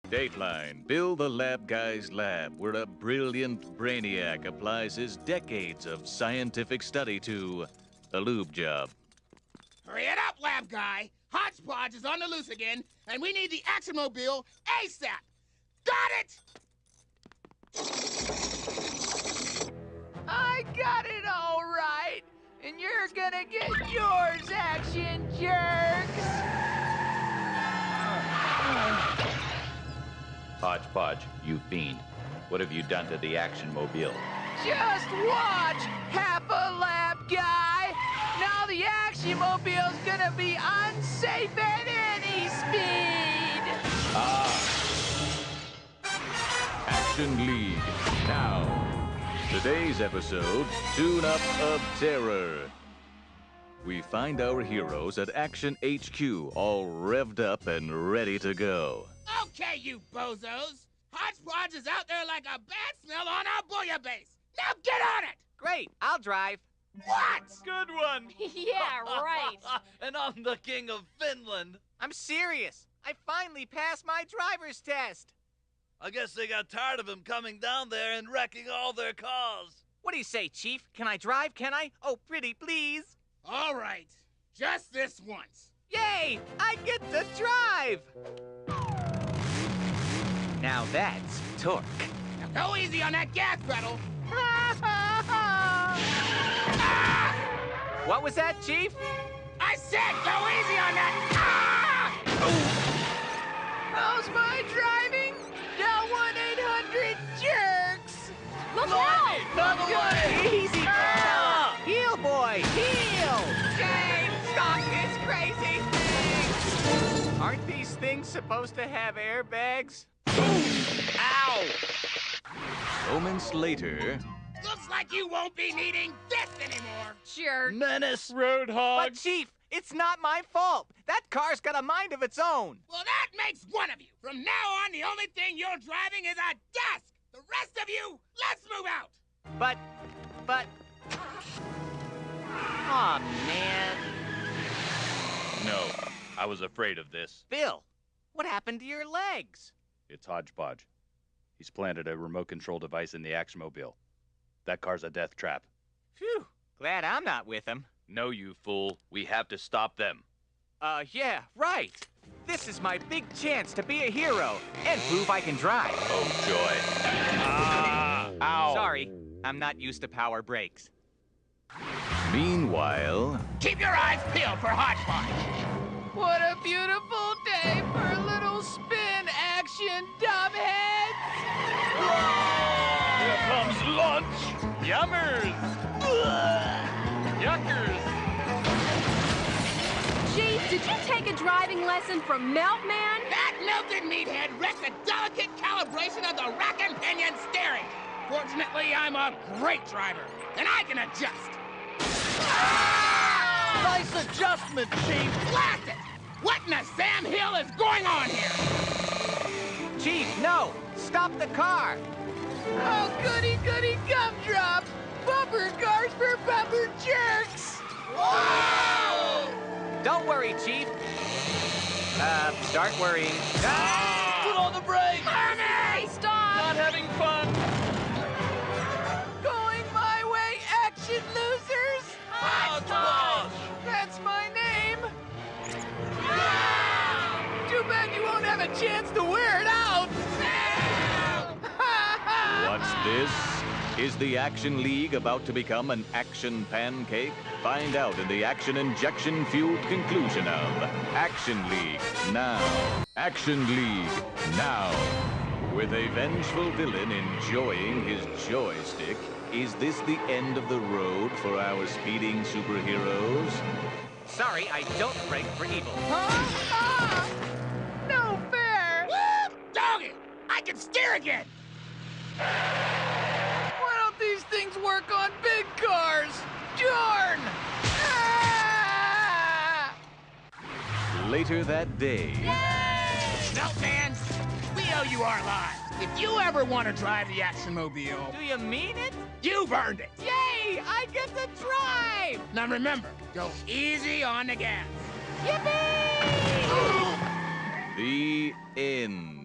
Dateline, Bill the Lab Guy's lab, where a brilliant brainiac applies his decades of scientific study to a lube job. Hurry it up, Lab Guy! Hodge Podge is on the loose again, and we need the Action-Mobile ASAP! Got it! I got it all right! And you're gonna get yours, Action Jerks! Hodge Podge, you fiend. What have you done to the Action-Mobile? Just watch, half a Lab Guy! Now the Action-Mobile's gonna be unsafe at any speed! Action League, now. Today's episode, Tune Up of Terror. We find our heroes at Action HQ, all revved up and ready to go. Okay, you bozos! Hodge Podge is out there like a bad smell on our bouillabaisse! Now get on it! Great, I'll drive. What? Good one. Yeah, right. And I'm the king of Finland. I'm serious. I finally passed my driver's test. I guess they got tired of him coming down there and wrecking all their cars. What do you say, Chief? Can I drive, can I? Oh, pretty please. All right, just this once. Yay! I get to drive! Now that's torque. Now go easy on that gas pedal. What was that, Chief? I said go easy on that. How's my driving? Dial 1-800-JERKS! Look out! Out of the way! Easy! Heel, boy! Heel! James, stop this crazy thing! Aren't these things supposed to have airbags? Ow! Moments later, Looks like you won't be needing this anymore. Jerk. Menace! But, Chief, it's not my fault. That car's got a mind of its own. Well, that makes one of you. From now on, the only thing you're driving is a desk. The rest of you, let's move out. But... Aw, man. No, I was afraid of this. Bill, what happened to your legs? It's Hodge Podge. He's planted a remote control device in the Action-Mobile. That car's a death trap. Phew, glad I'm not with him. No, you fool. We have to stop them. Yeah, right. This is my big chance to be a hero and prove I can drive. Oh, joy. Ow. Sorry, I'm not used to power brakes. meanwhile, Keep your eyes peeled for Hodge Podge. What a beautiful day for a little spin action, dumbheads! Here comes lunch! Yummers! Yuckers! Chief, did you take a driving lesson from Milkman? That melted meathead wrecked the delicate calibration of the rack and pinion steering. Fortunately, I'm a great driver, and I can adjust. Nice adjustment, Chief! Blast it! What in the Sam Hill is going on here? Chief, no! Stop the car! Oh, goody, goody gumdrops! Bumper cars for bumper jerks! Whoa! Don't worry, Chief. Start worrying. Put on the brakes! Mommy! Stop! Not having fun! Going my way, action losers! Hodge Podge! That's my name! Too bad you won't have a chance to wear it out! what's this? Is the Action League about to become an action pancake? Find out in the action injection fueled conclusion of Action League Now. Action League Now. With a vengeful villain enjoying his joystick, is this the end of the road for our speeding superheroes? Sorry, I don't break for evil. No fair! Woo! Doggy! I can steer again! Why don't these things work on big cars? Darn! Later that day, Meltman, we owe you our lives. If you ever want to drive the Action-Mobile, Do you mean it? you've earned it. Yay! I get to drive! Now remember, go easy on the gas. Yippee! the end.